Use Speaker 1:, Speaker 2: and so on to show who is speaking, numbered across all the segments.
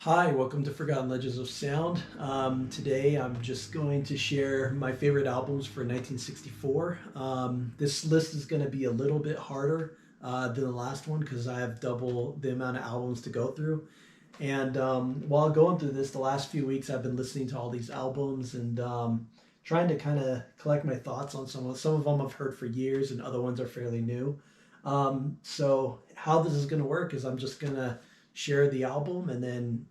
Speaker 1: Hi, welcome to Forgotten Legends of Sound. Today I'm just going to share my favorite albums for 1964. This list is going to be a little bit harder than the last one because I have double the amount of albums to go through. And while going through this, the last few weeks I've been listening to all these albums and trying to kind of collect my thoughts on some of them. Some of them I've heard for years and other ones are fairly new. So how this is going to work is I'm just going to share the album and then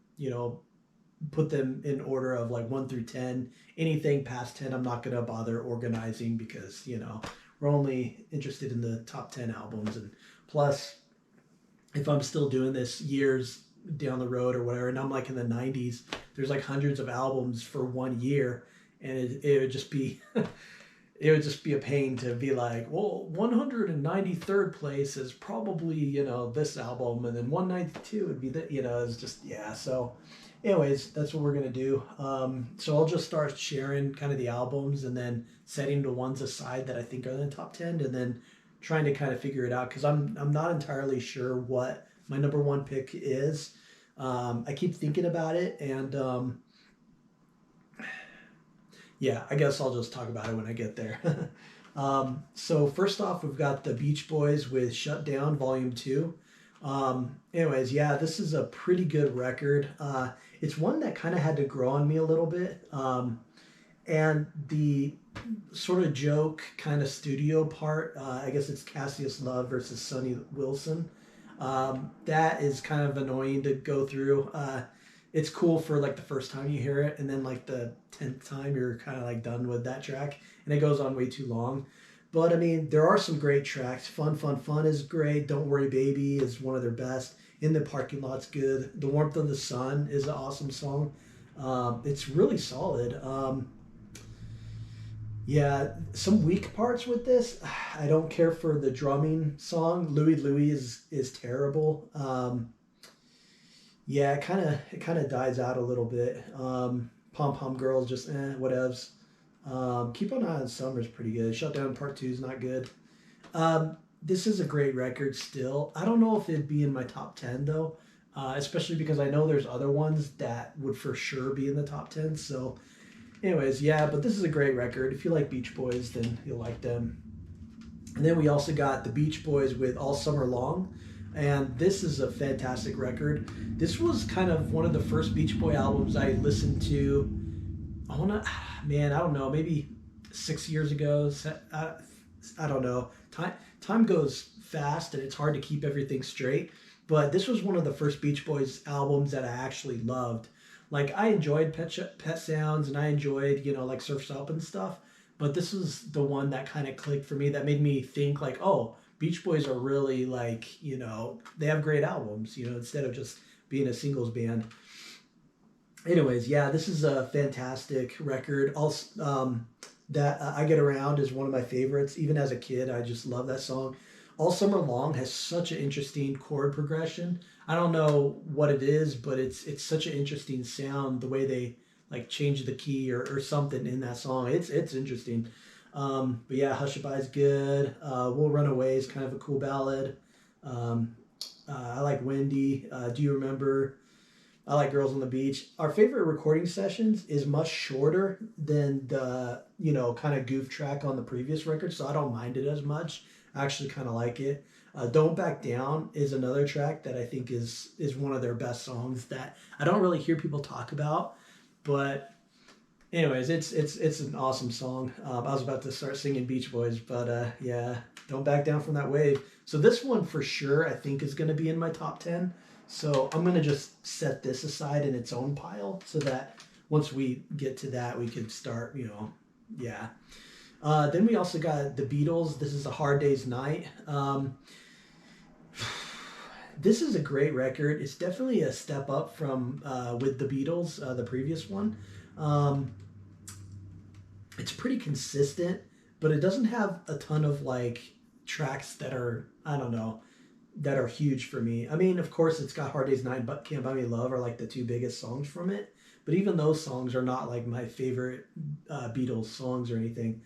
Speaker 1: put them in order of like 1 through 10. Anything past 10 I'm not going to bother organizing because we're only interested in the top 10 albums. And plus, if I'm still doing this years down the road or whatever, and I'm like in the 90s, there's like hundreds of albums for 1 year, and it would just be it would just be a pain to be like, well, 193rd place is probably, this album, and then 192 would be it's just, yeah. So, anyways, that's what we're going to do. So I'll just start sharing kind of the albums and then setting the ones aside that I think are in the top 10 and then trying to kind of figure it out because I'm not entirely sure what my number one pick is. I keep thinking about it and, yeah, I guess I'll just talk about it when I get there. So first off, we've got the Beach Boys with "Shut Down" Volume 2. Anyways, yeah, this is a pretty good record. It's one that kind of had to grow on me a little bit. And the sort of joke kind of studio part, I guess it's Cassius Love versus Sonny Wilson. That is kind of annoying to go through. It's cool for like the first time you hear it, and then like the 10th time you're kind of like done with that track, and it goes on way too long. But I mean, there are some great tracks. Fun, Fun, Fun is great. Don't Worry Baby is one of their best. In the Parking Lot's good. The Warmth of the Sun is an awesome song. It's really solid. Yeah, some weak parts with this. I don't care for the drumming song. Louie Louie is terrible. Yeah, it kind of dies out a little bit. Pom Pom Girls just whatevs. Keep on Eye on Summer is pretty good. Shut Down Part 2 is not good. This is a great record still. I don't know if it'd be in my top 10 though, especially because I know there's other ones that would for sure be in the top 10. So, anyways, yeah, but this is a great record. If you like Beach Boys, then you'll like them. And then we also got the Beach Boys with All Summer Long. And this is a fantastic record. This was kind of one of the first Beach Boy albums I listened to. Man, I don't know, maybe 6 years ago. I don't know. Time goes fast, and it's hard to keep everything straight. But this was one of the first Beach Boys albums that I actually loved. Like I enjoyed Pet Sounds, and I enjoyed like Surf's Up and stuff. But this was the one that kind of clicked for me. That made me think like, oh, Beach Boys are really like they have great albums. Instead of just being a singles band. Anyways, yeah, this is a fantastic record. Also, that I Get Around is one of my favorites. Even as a kid, I just love that song. All Summer Long has such an interesting chord progression. I don't know what it is, but it's such an interesting sound. The way they like change the key or something in that song. It's interesting. But yeah, Hushabye is good. We'll Run Away is kind of a cool ballad. I like Wendy. Do You Remember? I like Girls on the Beach. Our favorite recording sessions is much shorter than the, kind of goof track on the previous record, so I don't mind it as much. I actually kind of like it. Don't Back Down is another track that I think is one of their best songs that I don't really hear people talk about, but anyways, it's an awesome song. I was about to start singing Beach Boys, but yeah, Don't Back Down from That Wave. So this one for sure I think is going to be in my top 10. So I'm going to just set this aside in its own pile so that once we get to that, we can start, yeah. Then we also got the Beatles. This is A Hard Day's Night. This is a great record. It's definitely a step up from with the Beatles, the previous one. It's pretty consistent, but it doesn't have a ton of like tracks that are, I don't know, that are huge for me. I mean, of course, it's got Hard Day's Night, but Can't Buy Me Love are like the two biggest songs from it. But even those songs are not like my favorite Beatles songs or anything.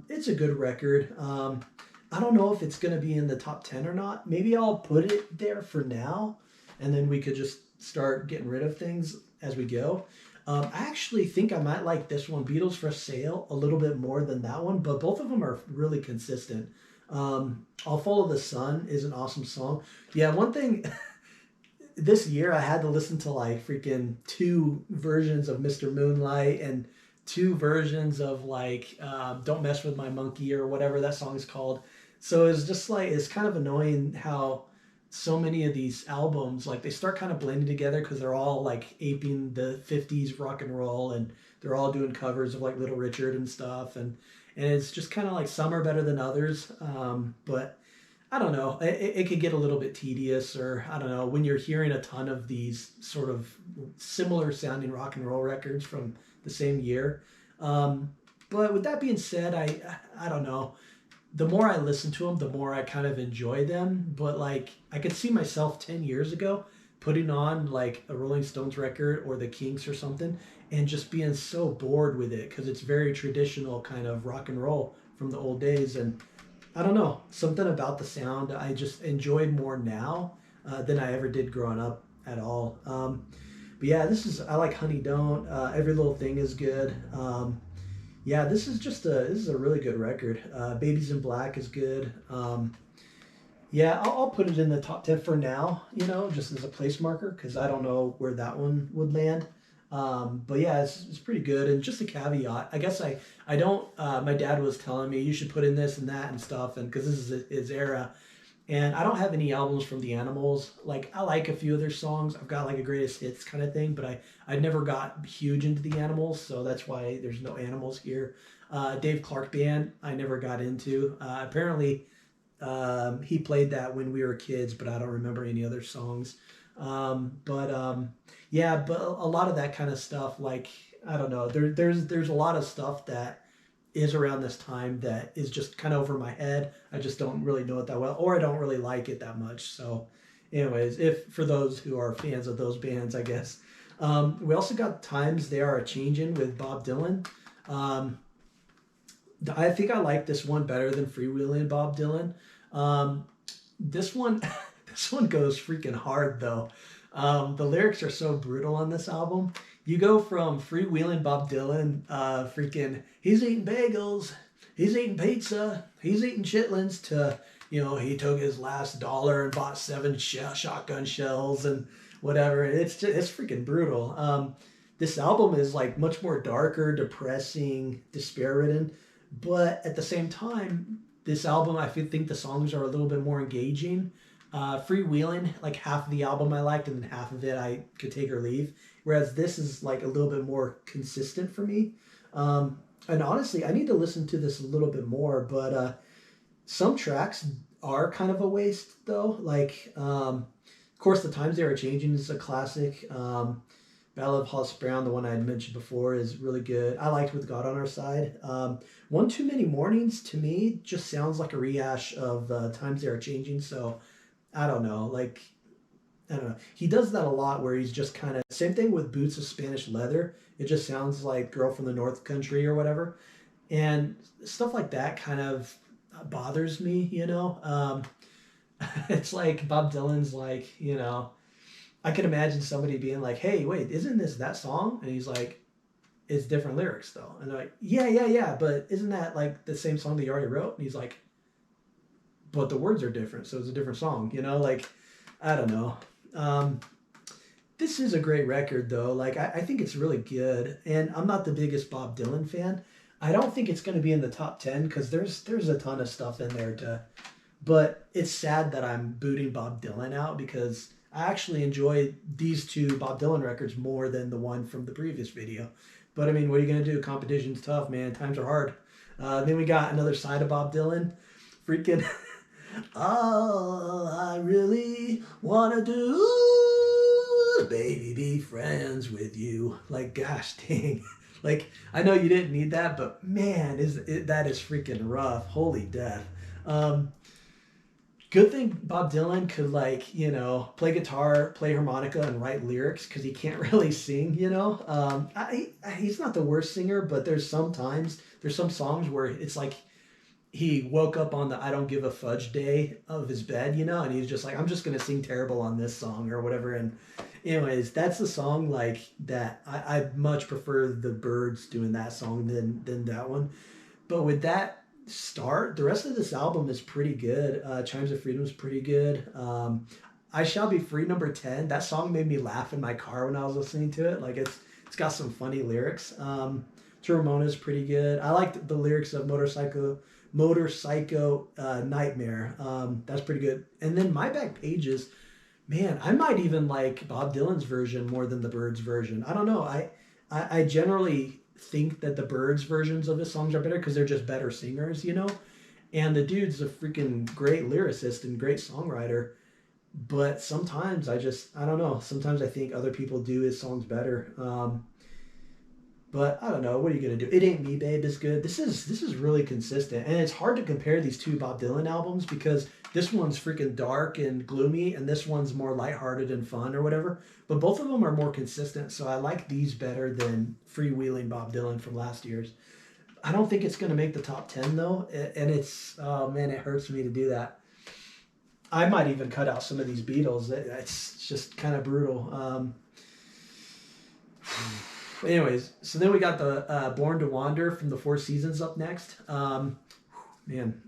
Speaker 1: It's a good record. I don't know if it's going to be in the top 10 or not. Maybe I'll put it there for now, and then we could just start getting rid of things as we go. I actually think I might like this one, Beatles for Sale, a little bit more than that one, but both of them are really consistent. I'll Follow the Sun is an awesome song. Yeah, one thing this year I had to listen to like freaking two versions of Mr. Moonlight and two versions of like Don't Mess With My Monkey or whatever that song is called. So it's just like it's kind of annoying how so many of these albums like they start kind of blending together because they're all like aping the 50s rock and roll and they're all doing covers of like Little Richard and stuff and it's just kind of like some are better than others. But I don't know. It could get a little bit tedious, or I don't know, when you're hearing a ton of these sort of similar sounding rock and roll records from the same year. But with that being said, I don't know. The more I listen to them, the more I kind of enjoy them. But like, I could see myself 10 years ago putting on like a Rolling Stones record or the Kinks or something and just being so bored with it because it's very traditional kind of rock and roll from the old days. And I don't know, something about the sound I just enjoyed more now than I ever did growing up at all. But yeah, I like Honey Don't. Every Little Thing is good. Yeah, this is a really good record. Babies in Black is good. Yeah, I'll put it in the top 10 for now, just as a place marker because I don't know where that one would land. But yeah, it's pretty good. And just a caveat, I guess I don't, my dad was telling me you should put in this and that and stuff, and because this is his era. And I don't have any albums from the Animals. Like, I like a few of their songs. I've got like a greatest hits kind of thing, but I never got huge into the Animals, so that's why there's no Animals here. Dave Clark Band, I never got into. Apparently, he played that when we were kids, but I don't remember any other songs. Yeah, but a lot of that kind of stuff, like, I don't know, there's a lot of stuff that is around this time that is just kind of over my head. I just don't really know it that well, or I don't really like it that much. So anyways, if for those who are fans of those bands, I guess. We also got Times They Are A-Changin' with Bob Dylan. I think I like this one better than Freewheelin' Bob Dylan. This one this one goes freaking hard though. The lyrics are so brutal on this album. You go from Freewheelin' Bob Dylan, freaking, he's eating bagels, he's eating pizza, he's eating chitlins, to, he took his last dollar and bought 7 shotgun shells and whatever. It's freaking brutal. This album is like much more darker, depressing, despair-ridden, but at the same time, this album, I think the songs are a little bit more engaging. Freewheeling, like half of the album I liked, and then half of it I could take or leave. Whereas this is like a little bit more consistent for me. And honestly, I need to listen to this a little bit more, but some tracks are kind of a waste though. Like, of course, The Times They Are Changing is a classic. Ballad of Hollis Brown, the one I had mentioned before, is really good. I liked With God on Our Side. One Too Many Mornings, to me, just sounds like a rehash of Times They Are Changing, so I don't know. Like, I don't know. He does that a lot where he's just kind of, same thing with Boots of Spanish Leather. It just sounds like Girl from the North Country or whatever. And stuff like that kind of bothers me, It's like Bob Dylan's like, I could imagine somebody being like, hey, wait, isn't this that song? And he's like, it's different lyrics though. And they're like, yeah, but isn't that like the same song that you already wrote? And he's like, but the words are different, so it's a different song, like, I don't know. This is a great record though. Like, I think it's really good, and I'm not the biggest Bob Dylan fan. I don't think it's going to be in the top 10 because there's a ton of stuff in there but it's sad that I'm booting Bob Dylan out because I actually enjoy these two Bob Dylan records more than the one from the previous video. But I mean, what are you going to do? Competition's tough, man. Times are hard. Then we got Another Side of Bob Dylan. Freaking all I really want to do is, baby, be friends with you. Like, gosh dang. Like, I know you didn't need that, but man, that is freaking rough. Holy death. Good thing Bob Dylan could, like, play guitar, play harmonica, and write lyrics because he can't really sing, he's not the worst singer, but there's some songs where it's like he woke up on the I don't give a fudge day of his bed, you know, and he's just like, I'm just gonna sing terrible on this song or whatever. And anyways, that's the song like that. I much prefer the Birds doing that song than that one. But with that start, the rest of this album is pretty good. Chimes of Freedom is pretty good. I Shall Be Free number 10. That song made me laugh in my car when I was listening to it. Like it's got some funny lyrics. To Ramona is pretty good. I like the lyrics of Motorcycle Nightmare. That's pretty good. And then My Back Pages, man, I might even like Bob Dylan's version more than the Birds version. I don't know. I generally think that the Birds versions of his songs are better because they're just better singers, you know? And the dude's a freaking great lyricist and great songwriter. But sometimes I don't know. Sometimes I think other people do his songs better. But I don't know. What are you gonna do? It Ain't Me, Babe is good. This is really consistent, and it's hard to compare these two Bob Dylan albums because this one's freaking dark and gloomy, and this one's more lighthearted and fun or whatever. But both of them are more consistent, so I like these better than Freewheeling Bob Dylan from last year's. I don't think it's gonna make the top 10 though, and it's oh man, it hurts me to do that. I might even cut out some of these Beatles. It's just kind of brutal. Anyways, so then we got the Born to Wander from the Four Seasons up next. Man,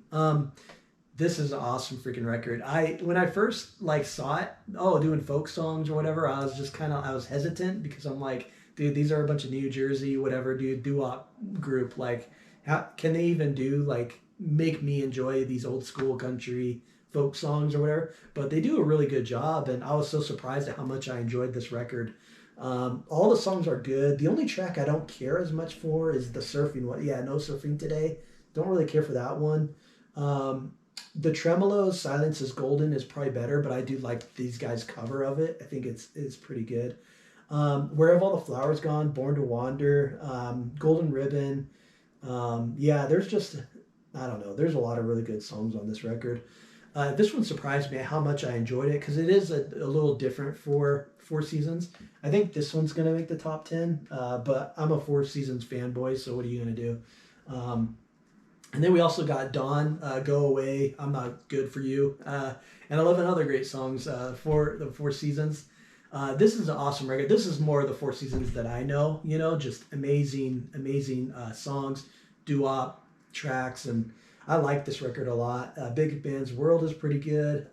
Speaker 1: this is an awesome freaking record. When I first like saw it, doing folk songs or whatever, I was just I was hesitant because I'm like, dude, these are a bunch of New Jersey whatever dude doo-wop group. Like, how can they even do like make me enjoy these old school country folk songs or whatever? But they do a really good job, and I was so surprised at how much I enjoyed this record. All the songs are good. The only track I don't care as much for is the surfing one. Yeah, No Surfing Today. Don't really care for that one. The Tremolos, Silence is Golden is probably better, but I do like these guys' cover of it. I think it's pretty good. Where Have All the Flowers Gone, Born to Wander, Golden Ribbon. Yeah, there's just, I don't know, there's a lot of really good songs on this record. This one surprised me at how much I enjoyed it because it is a little different for Four Seasons. I think this one's going to make the top 10, but I'm a Four Seasons fanboy, so what are you going to do? And then we also got Dawn, Go Away, I'm Not Good for You, and 11 other great songs for the Four Seasons. This is an awesome record. This is more of the Four Seasons that I know, you know, just amazing, amazing songs, doo-wop tracks, and I like this record a lot. Big Band's World is pretty good.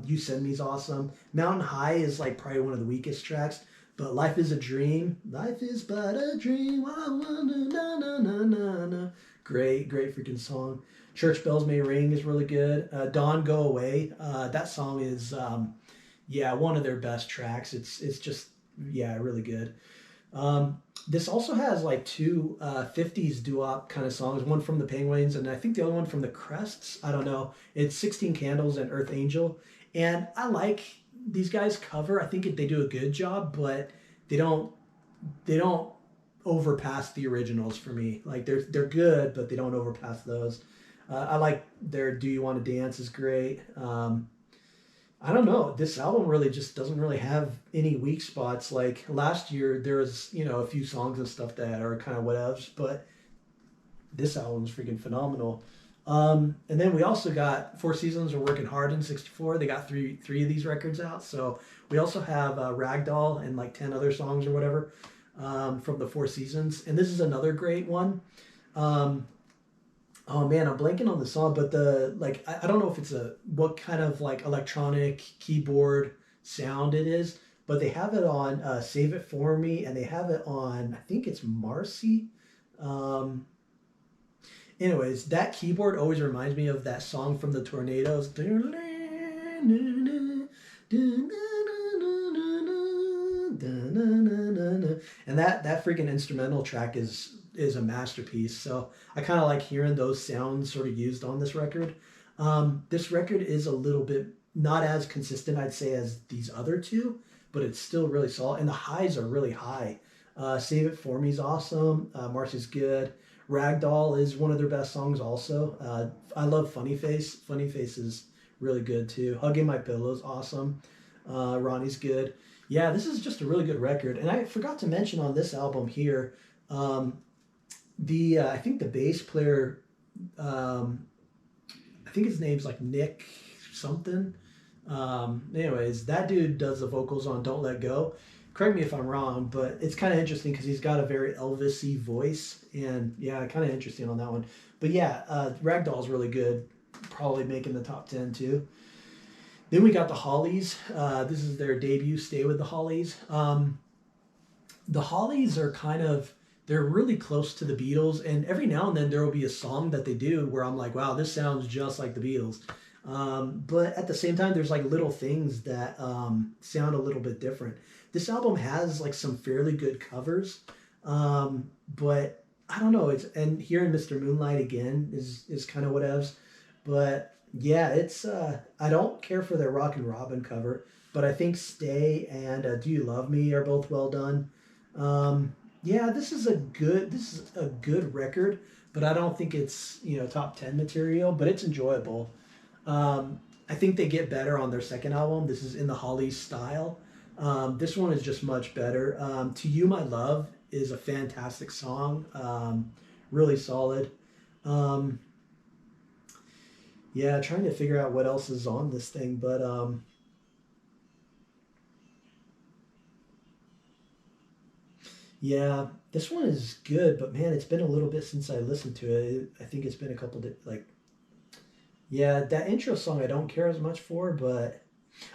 Speaker 1: You Send Me's awesome. Mountain High is like probably one of the weakest tracks, but Life is a Dream. Life is but a dream. Na, na, na, na, na. Great, great freaking song. Church Bells May Ring is really good. Dawn Go Away. That song is, yeah, one of their best tracks. It's just, yeah, really good. This also has like two 50s doo-wop kind of songs, one from the Penguins and I think the other one from the Crests. I don't know. It's 16 Candles and Earth Angel. And I like these guys cover. I think they do a good job, but they don't overpass the originals for me. Like they're good, but they don't overpass those. I like their Do You Want to Dance is great. I don't know. This album really just doesn't really have any weak spots. Like last year, there was, you know, a few songs and stuff that are kind of whatevs, but this album's freaking phenomenal. And then we also got Four Seasons are working hard in '64. They got three of these records out. So we also have Ragdoll and like 10 other songs or whatever from the Four Seasons. And this is another great one. Oh man, I'm blanking on the song, but I don't know if it's what kind of like electronic keyboard sound it is, but they have it on Save It For Me, and they have it on, I think it's Marcy. Anyways, that keyboard always reminds me of that song from the Tornadoes. And that freaking instrumental track is a masterpiece. So I kind of like hearing those sounds sort of used on this record. This record is a little bit not as consistent, I'd say, as these other two, but it's still really solid. And the highs are really high. Save It For Me is awesome. Marcy's good. Ragdoll is one of their best songs also. I love Funny Face. Funny Face is really good too. Hugging My Pillow is awesome. Ronnie's good. Yeah, this is just a really good record. And I forgot to mention on this album here, I think the bass player think his name's like Nick something. Anyways, that dude does the vocals on "Don't Let Go." Correct me if I'm wrong, but it's kind of interesting because he's got a very Elvis-y voice, and yeah, kind of interesting on that one. But yeah, Ragdoll's really good, probably making the top 10 too. Then we got the Hollies. This is their debut, "Stay with the Hollies." The Hollies are kind of, they're really close to the Beatles, and every now and then there will be a song that they do where I'm like, wow, this sounds just like the Beatles. But at the same time, there's like little things that sound a little bit different. This album has like some fairly good covers, but I don't know. It's, and hearing "Mr. Moonlight" again is kind of whatevs. But yeah, it's I don't care for their "Rockin' Robin" cover, but I think "Stay" and "Do You Love Me" are both well done. Yeah, this is a good record, but I don't think it's, top 10 material, but it's enjoyable. I think they get better on their second album. This is "In the Hollies" style. This one is just much better. "To You My Love" is a fantastic song, really solid. Um, yeah, trying to figure out what else is on this thing, but yeah, this one is good, but man, it's been a little bit since I listened to it. I think it's been a couple like, yeah, that intro song I don't care as much for, but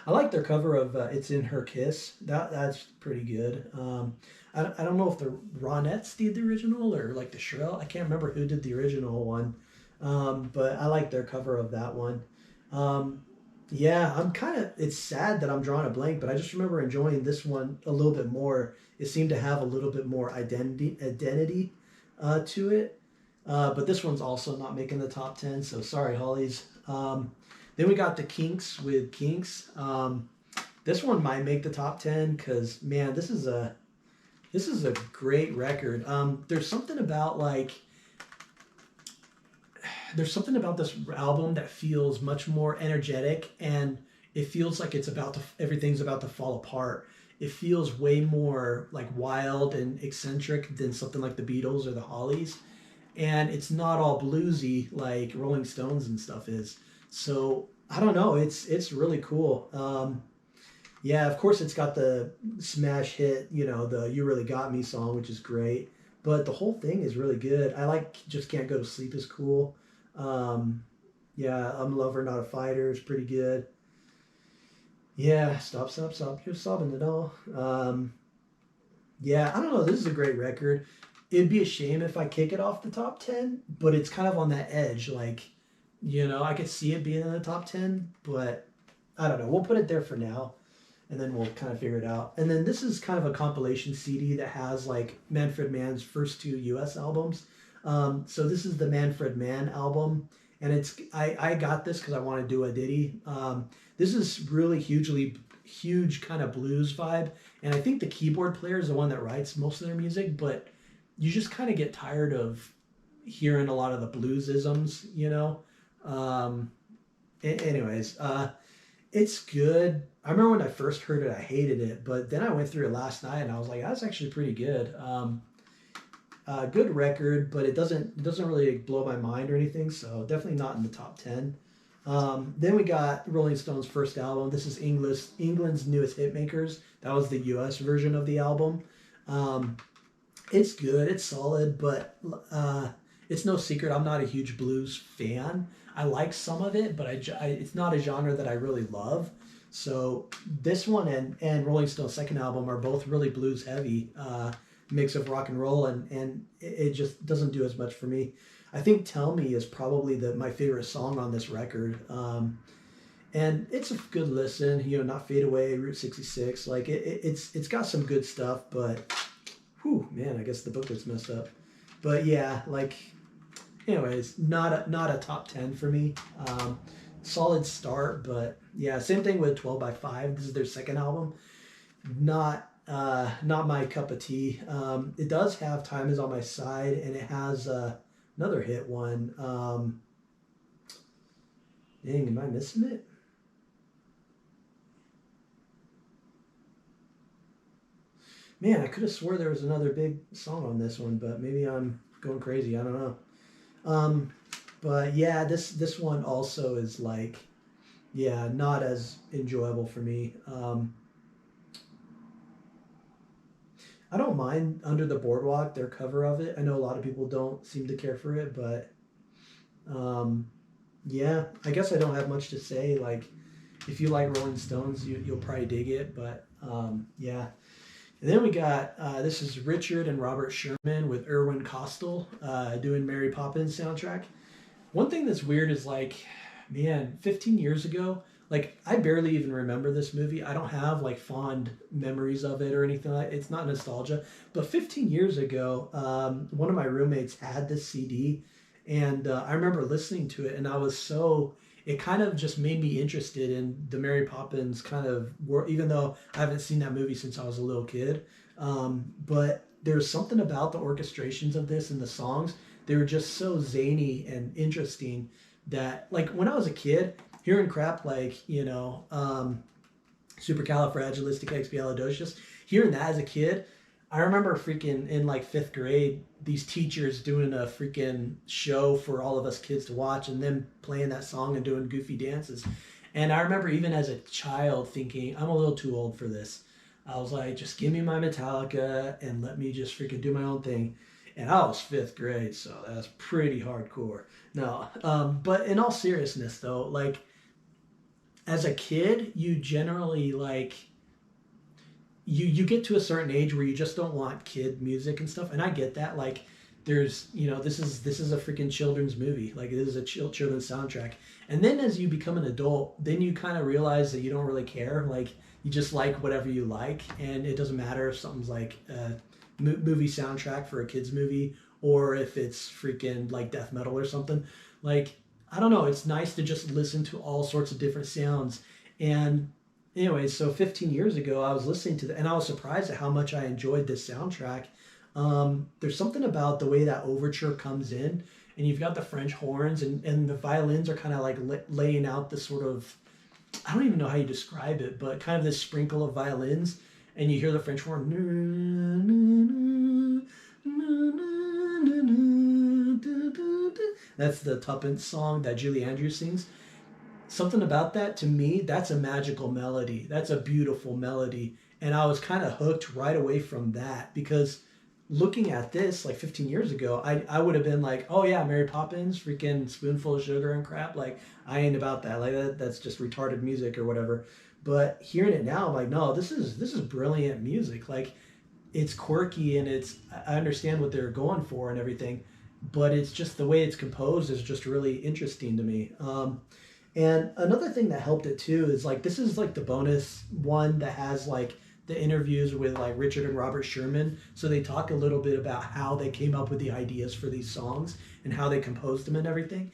Speaker 1: I like their cover of "It's in Her Kiss." That's pretty good. I don't know if the Ronettes did the original or like the Shrill. I can't remember who did the original one, but I like their cover of that one. Um, yeah, I'm kind of. It's sad that I'm drawing a blank, but I just remember enjoying this one a little bit more. It seemed to have a little bit more identity to it. But this one's also not making the top 10, so sorry, Hollies. Then we got the Kinks with "Kinks." This one might make the top 10 because man, this is a great record. There's something about this album that feels much more energetic, and it feels like everything's about to fall apart. It feels way more like wild and eccentric than something like the Beatles or the Hollies, and it's not all bluesy like Rolling Stones and stuff is. So I don't know. It's really cool. Yeah, of course it's got the smash hit, the "You Really Got Me" song, which is great. But the whole thing is really good. I like "Just Can't Go to Sleep" is cool. Um, yeah, "I'm a Lover, Not a Fighter" is pretty good. Yeah, "Stop, Stop, Stop, You're Sobbing It All." Yeah, I don't know. This is a great record. It'd be a shame if I kick it off the top 10, but it's kind of on that edge. Like, I could see it being in the top 10, but I don't know. We'll put it there for now, and then we'll kind of figure it out. And then this is kind of a compilation CD that has like Manfred Mann's first two US albums. So this is the Manfred Mann album, and I got this because I want to do a ditty. This is really huge kind of blues vibe, and I think the keyboard player is the one that writes most of their music, but you just kind of get tired of hearing a lot of the bluesisms. Um, Anyways, it's good. I remember when I first heard it, I hated it, but then I went through it last night and I was like, that's actually pretty good. Good record, but it doesn't really blow my mind or anything, so definitely not in the top 10. Then we got Rolling Stones' first album. This is England's Newest Hitmakers. That was the US version of the album. Um, it's good, it's solid, but it's no secret I'm not a huge blues fan. I like some of it, but it's not a genre that I really love. So this one and Rolling Stone's second album are both really blues heavy, mix of rock and roll, and it just doesn't do as much for me. I think "Tell Me" is probably my favorite song on this record. And it's a good listen, not "Fade Away," "Route 66." Like it's got some good stuff, but whew, man, I guess the booklet's messed up. But yeah, like, anyways, not a top 10 for me. Solid start, but yeah, same thing with 12 by 5. This is their second album. Not my cup of tea. It does have "Time Is on My Side," and it has another hit one. Dang, am I missing it? Man, I could have swore there was another big song on this one, but maybe I'm going crazy. I don't know. Um, But yeah, this one also is like, yeah, not as enjoyable for me. I don't mind Under the Boardwalk, their cover of it. I know a lot of people don't seem to care for it, but um, yeah, I guess I don't have much to say. Like, if you like Rolling Stones, you'll probably dig it. But yeah. And then we got this is Richard and Robert Sherman with Irwin Kostal doing Mary Poppins soundtrack. One thing that's weird is like, man, 15 years ago, like I barely even remember this movie. I don't have like fond memories of it or anything like. It's not nostalgia, but 15 years ago, one of my roommates had this CD, and I remember listening to it, and I was so. It kind of just made me interested in the Mary Poppins kind of world, even though I haven't seen that movie since I was a little kid. But there's something about the orchestrations of this and the songs, they were just so zany and interesting that like when I was a kid, hearing crap like supercalifragilisticexpialidocious, hearing that as a kid, I remember freaking in like fifth grade, these teachers doing a freaking show for all of us kids to watch and them playing that song and doing goofy dances. And I remember even as a child thinking, I'm a little too old for this. I was like, just give me my Metallica and let me just freaking do my own thing. And I was fifth grade, so that's pretty hardcore. No, but in all seriousness, though, like as a kid, you generally like you get to a certain age where you just don't want kid music and stuff, and I get that. Like, there's this is a freaking children's movie. Like, this is a children's soundtrack. And then as you become an adult, then you kind of realize that you don't really care. Like, you just like whatever you like, and it doesn't matter if something's like movie soundtrack for a kids movie or if it's freaking like death metal or something. Like, I don't know, it's nice to just listen to all sorts of different sounds. And anyway, so 15 years ago I was listening to and I was surprised at how much I enjoyed this soundtrack. There's something about the way that overture comes in, and you've got the French horns, and the violins are kind of like laying out this sort of, I don't even know how you describe it, but kind of this sprinkle of violins, and you hear the French horn. That's the Tuppence song that Julie Andrews sings. Something about that, to me, that's a magical melody. That's a beautiful melody. And I was kind of hooked right away from that, because looking at this like 15 years ago, I would have been like, oh yeah, Mary Poppins, freaking spoonful of sugar and crap. Like, I ain't about that. Like, that's just retarded music or whatever. But hearing it now, I'm like, no, this is brilliant music. Like, it's quirky, and I understand what they're going for and everything, but it's just the way it's composed is just really interesting to me. And another thing that helped it too is like, this is like the bonus one that has like the interviews with like Richard and Robert Sherman. So they talk a little bit about how they came up with the ideas for these songs and how they composed them and everything.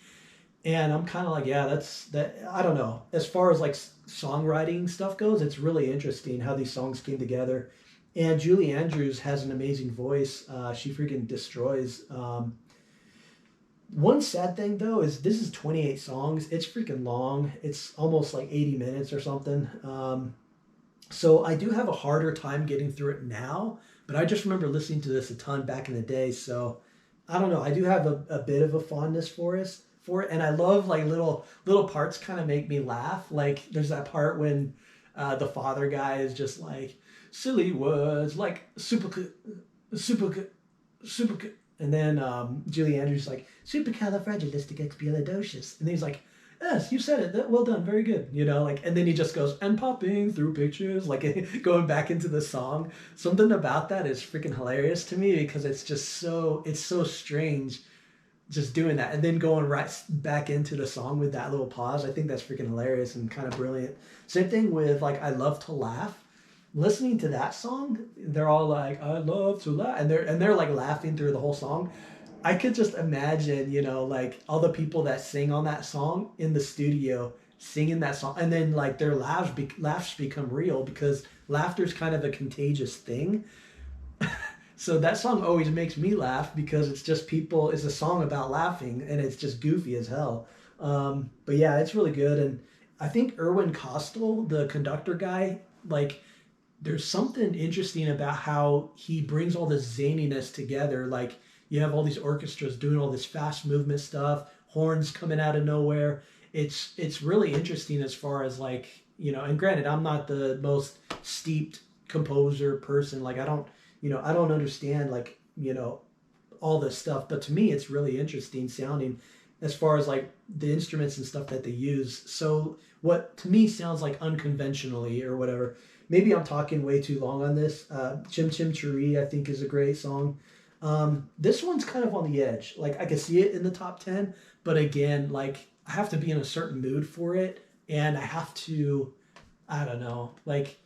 Speaker 1: And I'm kind of like, yeah, that. I don't know. As far as like songwriting stuff goes, it's really interesting how these songs came together. And Julie Andrews has an amazing voice. She freaking destroys. One sad thing though is this is 28 songs. It's freaking long. It's almost like 80 minutes or something. So I do have a harder time getting through it now, but I just remember listening to this a ton back in the day. So I don't know. I do have a bit of a fondness for it, and I love like little parts kind of make me laugh. Like, there's that part when the father guy is just like, silly words like super, and then Julie Andrews like, supercalifragilisticexpialidocious, and he's like, yes, you said it. Well done, very good. Like, and then he just goes, and popping through pictures, like going back into the song. Something about that is freaking hilarious to me, because it's so strange, just doing that, and then going right back into the song with that little pause. I think that's freaking hilarious and kind of brilliant. Same thing with like, I Love to Laugh. Listening to that song, they're all like, I love to laugh, and they're like laughing through the whole song. I could just imagine, like all the people that sing on that song in the studio singing that song, and then like their laughs become real, because laughter is kind of a contagious thing. So that song always makes me laugh, because it's just people. It's a song about laughing, and it's just goofy as hell. But yeah, it's really good, and I think Irwin Kostal, the conductor guy, like, there's something interesting about how he brings all this zaniness together. Like, you have all these orchestras doing all this fast movement stuff, horns coming out of nowhere. It's really interesting as far as like, and granted, I'm not the most steeped composer person. Like I don't, I don't understand like, all this stuff, but to me it's really interesting sounding as far as like the instruments and stuff that they use. So what to me sounds like unconventionally or whatever. Maybe I'm talking way too long on this. Chim Chim Cheree I think is a great song. This one's kind of on the edge. Like I could see it in the top 10, but again, like I have to be in a certain mood for it, and I have to, I don't know, like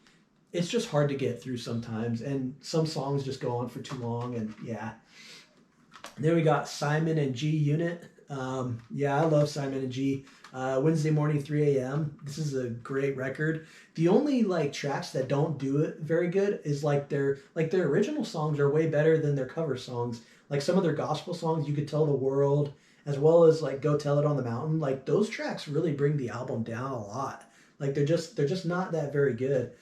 Speaker 1: it's just hard to get through sometimes, and some songs just go on for too long, and yeah. Then we got Simon and G Unit. Yeah, I love Simon and G. Wednesday morning, 3 a.m. This is a great record. The only like tracks that don't do it very good is like their original songs are way better than their cover songs. Like some of their gospel songs, You Could Tell the World, as well as like Go Tell It on the Mountain. Like those tracks really bring the album down a lot. Like they're just not that very good.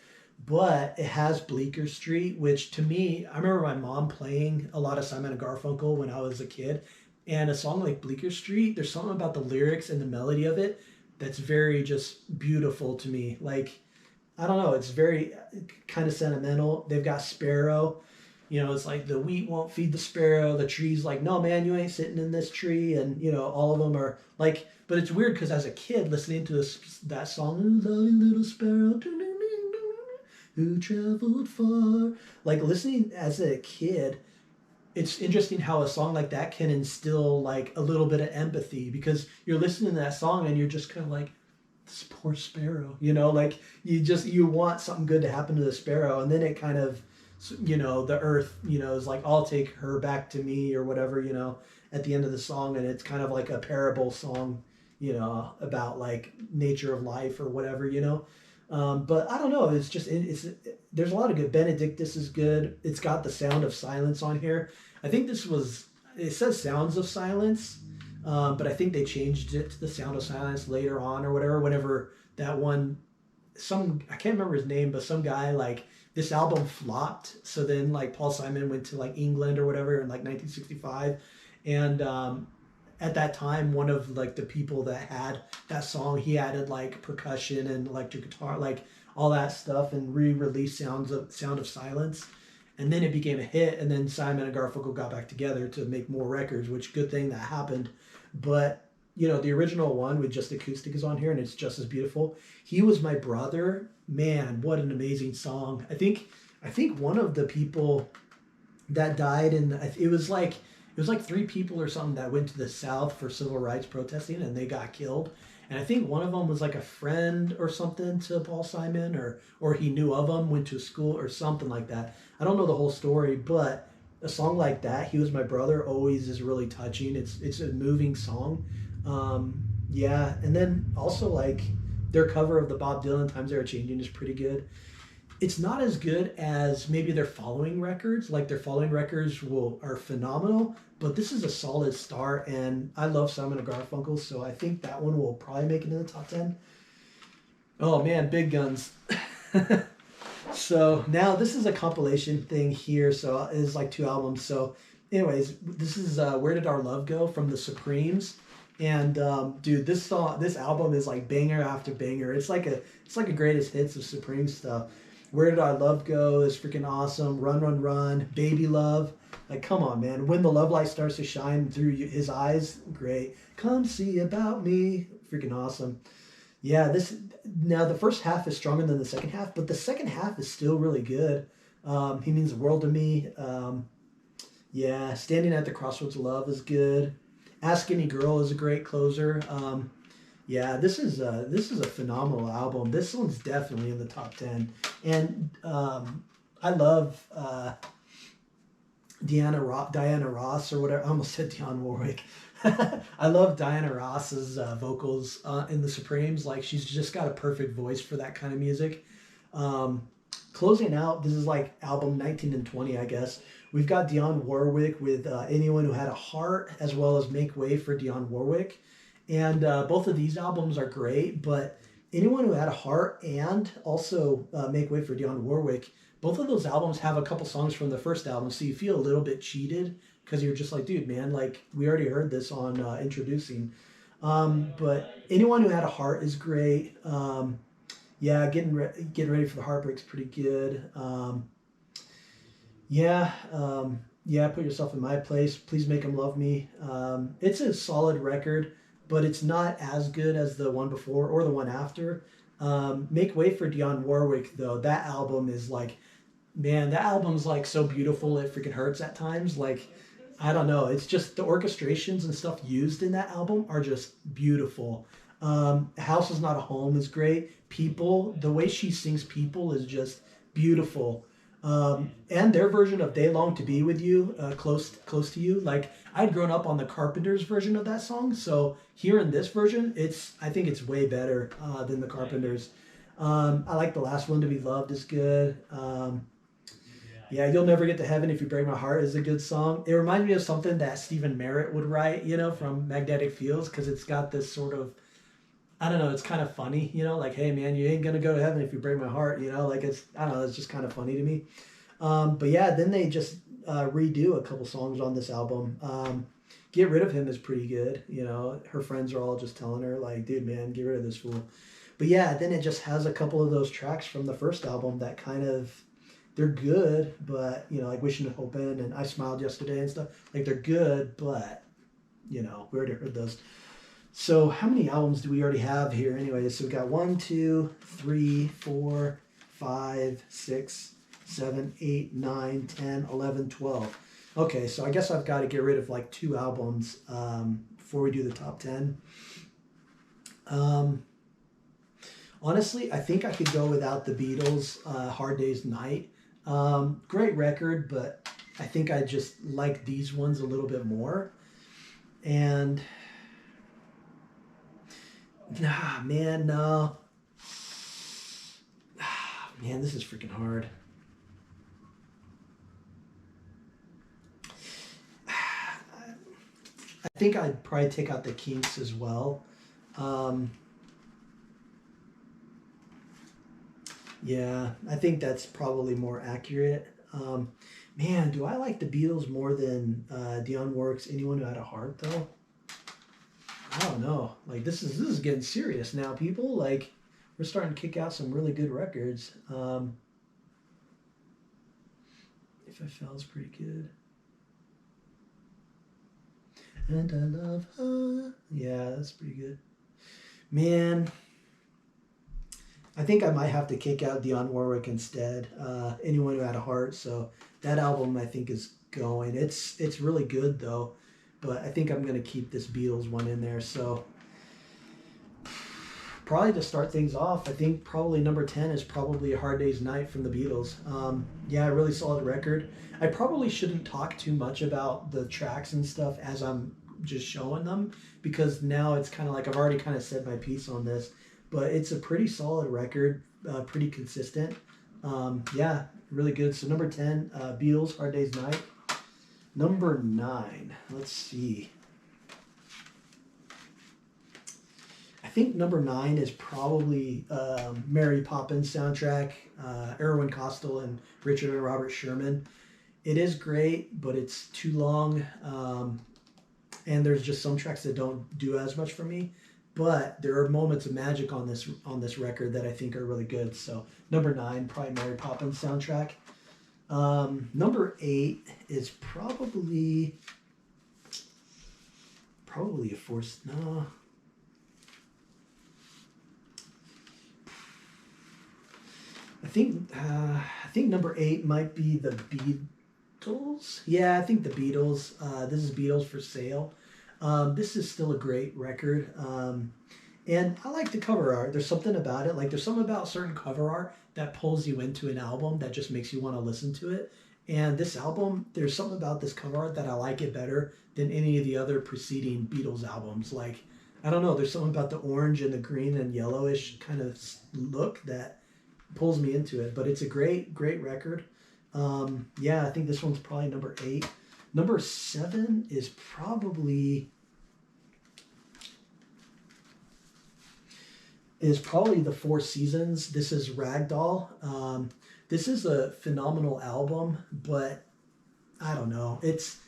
Speaker 1: But it has Bleecker Street, which to me, I remember my mom playing a lot of Simon and Garfunkel when I was a kid. And a song like Bleecker Street, there's something about the lyrics and the melody of it that's very just beautiful to me. Like, I don't know, it's very kind of sentimental. They've got Sparrow. It's like the wheat won't feed the sparrow. The tree's like, no, man, you ain't sitting in this tree. And, all of them are like, but it's weird because as a kid listening to that song, lovely little sparrow, who traveled far. Like listening as a kid, it's interesting how a song like that can instill like a little bit of empathy because you're listening to that song and you're just kind of like, this poor sparrow, like you want something good to happen to the sparrow, and then it kind of, the earth, is like, I'll take her back to me or whatever, at the end of the song, and it's kind of like a parable song, about like nature of life or whatever, but I don't know. It's just there's a lot of good. Benedictus is good. It's got the Sound of Silence on here. I think it says Sounds of Silence, but I think they changed it to the Sound of Silence later on or whatever. Whenever that one, I can't remember his name, but some guy like this album flopped. So then like Paul Simon went to like England or whatever in like 1965, and at that time, one of like the people that had that song, he added like percussion and electric guitar, like all that stuff, and re-released Sound of Silence, and then it became a hit. And then Simon and Garfunkel got back together to make more records, which good thing that happened. But the original one with just acoustic is on here, and it's just as beautiful. He Was My Brother, man, what an amazing song. I think one of the people that died it was like 3 people or something that went to the South for civil rights protesting, and they got killed. And I think one of them was like a friend or something to Paul Simon, or he knew of him, went to school or something like that. I don't know the whole story, but a song like that, He Was My Brother, always is really touching. It's a moving song. Yeah, and then also like their cover of the Bob Dylan Times They Are Changing is pretty good. It's not as good as maybe their following records. Like their following records are phenomenal, but this is a solid start, and I love Simon and Garfunkel, so I think that one will probably make it in the top 10. Oh man, Big Guns. So now this is a compilation thing here, so it's like 2 albums. So anyways, this is Where Did Our Love Go from the Supremes. And dude, this album is like banger after banger. It's like a greatest hits of Supreme stuff. Where Did Our Love Go is freaking awesome. Run, Run, Run. Baby Love. Like, come on, man. When the Love Light Starts to Shine Through His Eyes. Great. Come See About Me. Freaking awesome. Yeah, now the first half is stronger than the second half, but the second half is still really good. He Means the World to Me. Yeah, Standing at the Crossroads of Love is good. Ask Any Girl is a great closer. Yeah, this is a phenomenal album. This one's definitely in the top 10. And I love Diana Ross or whatever. I almost said Dionne Warwick. I love Diana Ross's vocals in the Supremes. Like, she's just got a perfect voice for that kind of music. Closing out, this is like album 19 and 20, I guess. We've got Dionne Warwick with Anyone Who Had a Heart, as well as Make Way for Dionne Warwick. And both of these albums are great, but Anyone Who Had a Heart and also Make Way for Dionne Warwick, both of those albums have a couple songs from the first album, so you feel a little bit cheated because you're just like, dude, man, like we already heard this on Introducing. But Anyone Who Had a Heart is great. Yeah, getting ready for the Heartbreak's pretty good. Yeah, yeah. Put Yourself in My Place. Please Make Him Love Me. It's a solid record, but it's not as good as the one before or the one after. Make Way for Dionne Warwick, though. That album is like, man, that album's like so beautiful it freaking hurts at times. Like, I don't know. It's just the orchestrations and stuff used in that album are just beautiful. House Is Not a Home is great. People, the way she sings People is just beautiful. And their version of They Long to Be With You, close to You. Like, I'd grown up on the Carpenters version of that song, so hearing this version, I think it's way better than the Carpenters. I like the last one, To Be Loved is good. Yeah, You'll Never Get to Heaven If You Break My Heart is a good song. It reminds me of something that Stephen Merritt would write, from Magnetic Fields, because it's got this sort of, I don't know, it's kind of funny, like, hey man, you ain't gonna go to heaven if you break my heart, like I don't know, it's just kind of funny to me. But yeah, then they just redo a couple songs on this album. Get Rid of Him is pretty good, her friends are all just telling her, like, dude, man, get rid of this fool. But yeah, then it just has a couple of those tracks from the first album that kind of, they're good, but like Wishing and Hoping and I Smiled Yesterday and stuff, like they're good, but we already heard those. So how many albums do we already have here anyway? So we got 1, 2, 3, 4, 5, 6, 7, 8, 9, 10, 11, 12. Okay, so I guess I've got to get rid of like 2 albums before we do the top 10. Honestly, I think I could go without the Beatles' Hard Day's Night. Great record, but I think I just like these ones a little bit more. And man, no. Man, this is freaking hard. I think I'd probably take out the Kinks as well. Yeah, I think that's probably more accurate. Man, do I like the Beatles more than Dionne Warwick's Anyone Who Had a Heart, though? I don't know. Like, this is getting serious now, people. Like, we're starting to kick out some really good records. If I Fell is pretty good. And I Love Her. Yeah, that's pretty good. Man, I think I might have to kick out Dionne Warwick instead. Anyone Who Had a Heart. So that album, I think, is going. It's really good, though. But I think I'm going to keep this Beatles one in there. So probably to start things off, I think probably number 10 is probably A Hard Day's Night from the Beatles. Yeah, really solid record. I probably shouldn't talk too much about the tracks and stuff as I'm just showing them, because now it's kind of like I've already kind of said my piece on this, but it's a pretty solid record, pretty consistent. Yeah, really good. So number 10, Beatles, Hard Day's Night. Number 9, let's see. I think number 9 is probably Mary Poppins soundtrack, Erwin Costel and Richard and Robert Sherman. It is great, but it's too long, and there's just some tracks that don't do as much for me. But there are moments of magic on this record that I think are really good. So number 9, probably Mary Poppins soundtrack. Number 8 is probably a force. No. I think number 8 might be the Beatles. Yeah, I think the Beatles. This is Beatles for Sale. This is still a great record. And I like the cover art. There's something about it. Like, there's something about certain cover art that pulls you into an album that just makes you want to listen to it. And this album, there's something about this cover art that I like it better than any of the other preceding Beatles albums. Like, I don't know, there's something about the orange and the green and yellowish kind of look that pulls me into it. But it's a great, great record. Yeah, I think this one's probably number 8. Number 7 is probably the Four Seasons. This is Ragdoll. This is a phenomenal album, but I don't know. It's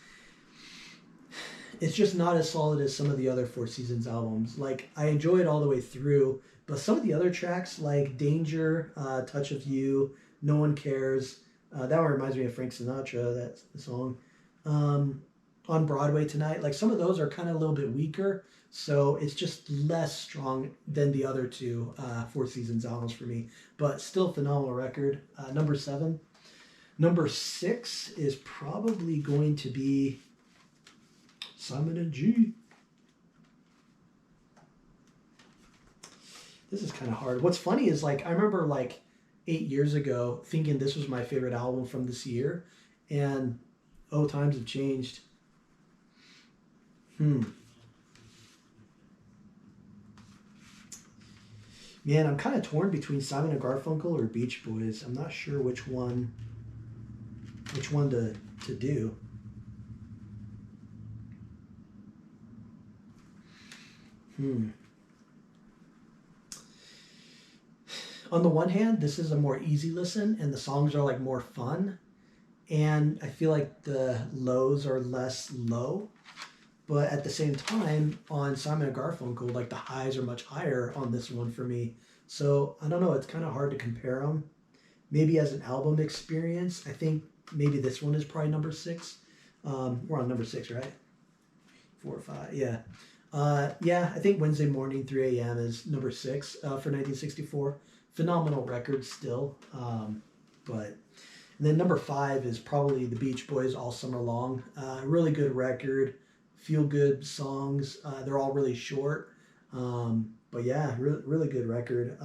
Speaker 1: it's just not as solid as some of the other Four Seasons albums. Like I enjoy it all the way through, but some of the other tracks like Danger, Touch of You, No One Cares, that one reminds me of Frank Sinatra. That song. On Broadway Tonight, like some of those are kind of a little bit weaker, so it's just less strong than the other two Four Seasons albums for me. But still phenomenal record. Number 7. Number 6 is probably going to be Simon and G. This is kind of hard. What's funny is like I remember like 8 years ago thinking this was my favorite album from this year, and oh, times have changed. Man, I'm kind of torn between Simon and Garfunkel or Beach Boys. I'm not sure which one to do. On the one hand, this is a more easy listen and the songs are like more fun, and I feel like the lows are less low. But at the same time, on Simon and Garfunkel, like the highs are much higher on this one for me. So I don't know. It's kind of hard to compare them. Maybe as an album experience, I think maybe this one is probably number 6. We're on number 6, right? 4 or 5, yeah. Yeah, I think Wednesday Morning, 3 a.m. is number 6 for 1964. Phenomenal record still. But and then number 5 is probably the Beach Boys, All Summer Long. Really good record. Feel good songs. They're all really short. But yeah, really good record.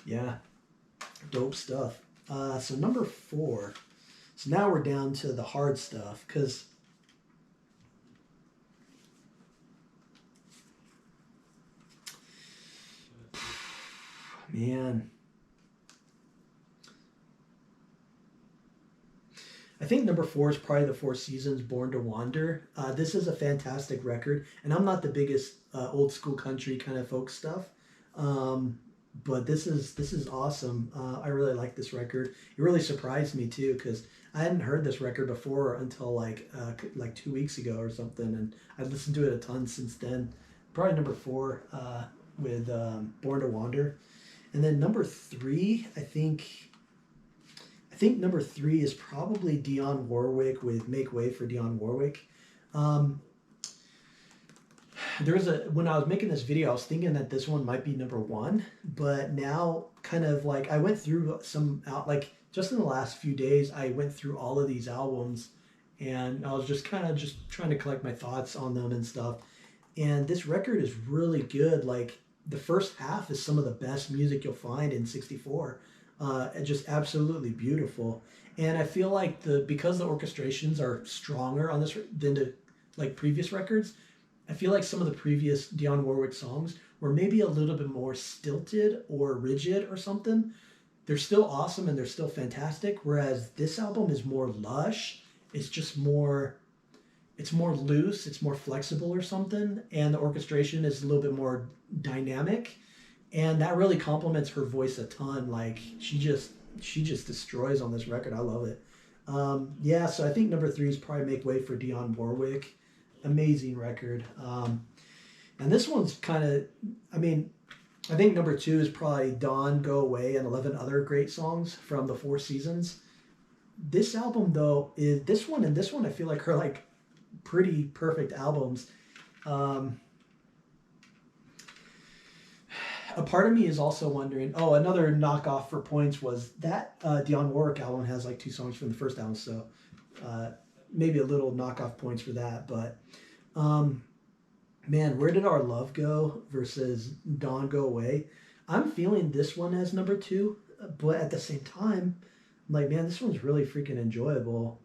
Speaker 1: Yeah, dope stuff. So number 4. So now we're down to the hard stuff because man, I think number 4 is probably the Four Seasons, Born to Wander. This is a fantastic record, and I'm not the biggest old school country kind of folk stuff, but this is awesome. I really like this record. It really surprised me too because I hadn't heard this record before until like 2 weeks ago or something, and I've listened to it a ton since then. Probably number 4 with Born to Wander, and then number 3, I think number 3 is probably Dionne Warwick with Make Way for Dionne Warwick. When I was making this video, I was thinking that this one might be number 1, but now kind of like I went through like just in the last few days, I went through all of these albums and I was just kind of just trying to collect my thoughts on them and stuff. And this record is really good. Like the first half is some of the best music you'll find in 64. Just absolutely beautiful, and I feel like because the orchestrations are stronger on this than the like previous records, I feel like some of the previous Dionne Warwick songs were maybe a little bit more stilted or rigid or something. They're still awesome and they're still fantastic, whereas this album is more lush. It's just more, it's more loose, it's more flexible or something, and the orchestration is a little bit more dynamic. And that really complements her voice a ton. Like she just destroys on this record. I love it. Yeah, so I think number 3 is probably Make Way for Dionne Warwick. Amazing record. And this one's kind of, I think number 2 is probably Dawn, Go Away, and 11 other great songs from the Four Seasons. This album though is this one and this one I feel like are like pretty perfect albums. A part of me is also wondering, another knockoff for points was that Dionne Warwick album has like 2 songs from the first album, so maybe a little knockoff points for that. But man, Where Did Our Love Go versus Dawn, Go Away? I'm feeling this one as number 2, but at the same time, I'm like, man, this one's really freaking enjoyable.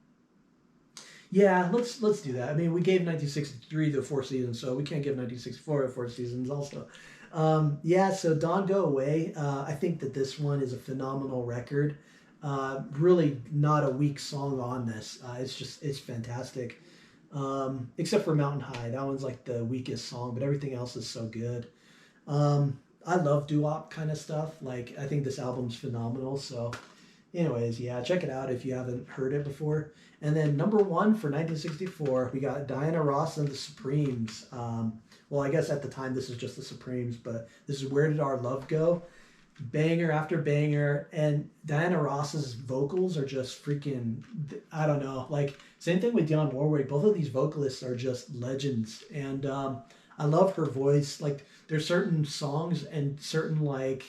Speaker 1: Yeah, let's do that. I mean, we gave 1963 the Four Seasons, so we can't give 1964 the Four Seasons also. Yeah, so Dawn, Go Away. I think that this one is a phenomenal record. Really not a weak song on this. It's fantastic. Except for Mountain High. That one's like the weakest song, but everything else is so good. I love doo-wop kind of stuff. Like, I think this album's phenomenal. So, Anyways, yeah, check it out if you haven't heard it before. And then number one for 1964, we got Diana Ross and the Supremes. Well, I guess at the time this is just the Supremes, but this is Where Did Our Love Go? Banger after banger, and Diana Ross's vocals are just freaking, I don't know, like same thing with Dionne Warwick. Both of these vocalists are just legends, and I love her voice. Like there's certain songs and certain like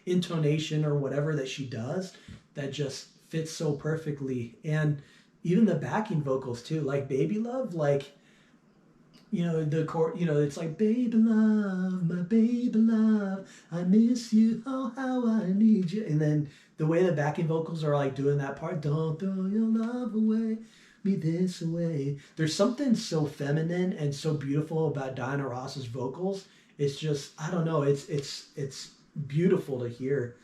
Speaker 1: intonation or whatever that she does that just fits so perfectly, and even the backing vocals too, like Baby Love, like the chord, it's like baby love, my baby love, I miss you, oh how I need you, and then the way the backing vocals are like doing that part, don't throw your love away, me this away. There's something so feminine and so beautiful about Diana Ross's vocals. It's just, I don't know, it's beautiful to hear.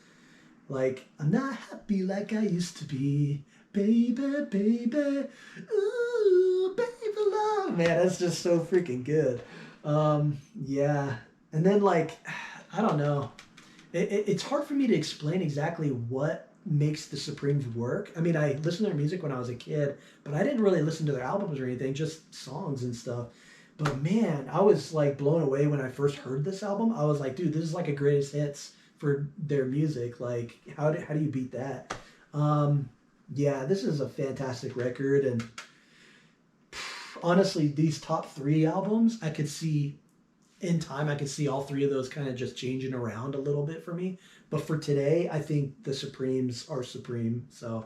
Speaker 1: Like, I'm not happy like I used to be. Baby, baby, ooh, baby love. Man, that's just so freaking good. Yeah. And then, like, I don't know. It's hard for me to explain exactly what makes the Supremes work. I mean, I listened to their music when I was a kid, but I didn't really listen to their albums or anything, just songs and stuff. But man, I was like blown away when I first heard this album. I was like, dude, this is like a greatest hits for their music. Like, how do you beat that? Yeah, this is a fantastic record, and honestly, these top three albums, I could see in time, I could see all three of those kind of just changing around a little bit for me. But for today, I think the Supremes are supreme. So,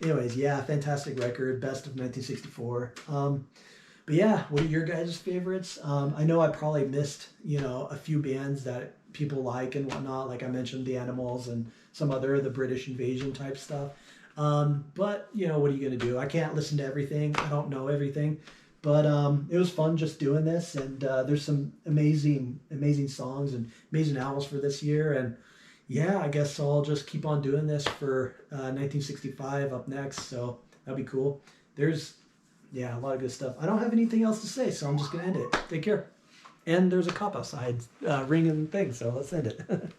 Speaker 1: anyways, yeah, fantastic record, best of 1964. But yeah, what are your guys' favorites? I know I probably missed, a few bands that people like and whatnot. Like I mentioned, the Animals and some other the British Invasion type stuff. But what are you gonna do? I can't listen to everything. I don't know everything. But it was fun just doing this, and there's some amazing, amazing songs and amazing albums for this year. And yeah, I guess I'll just keep on doing this for 1965 up next. So that'd be cool. There's a lot of good stuff. I don't have anything else to say, so I'm just gonna end it. Take care. And there's a cop outside ringing things, so let's end it.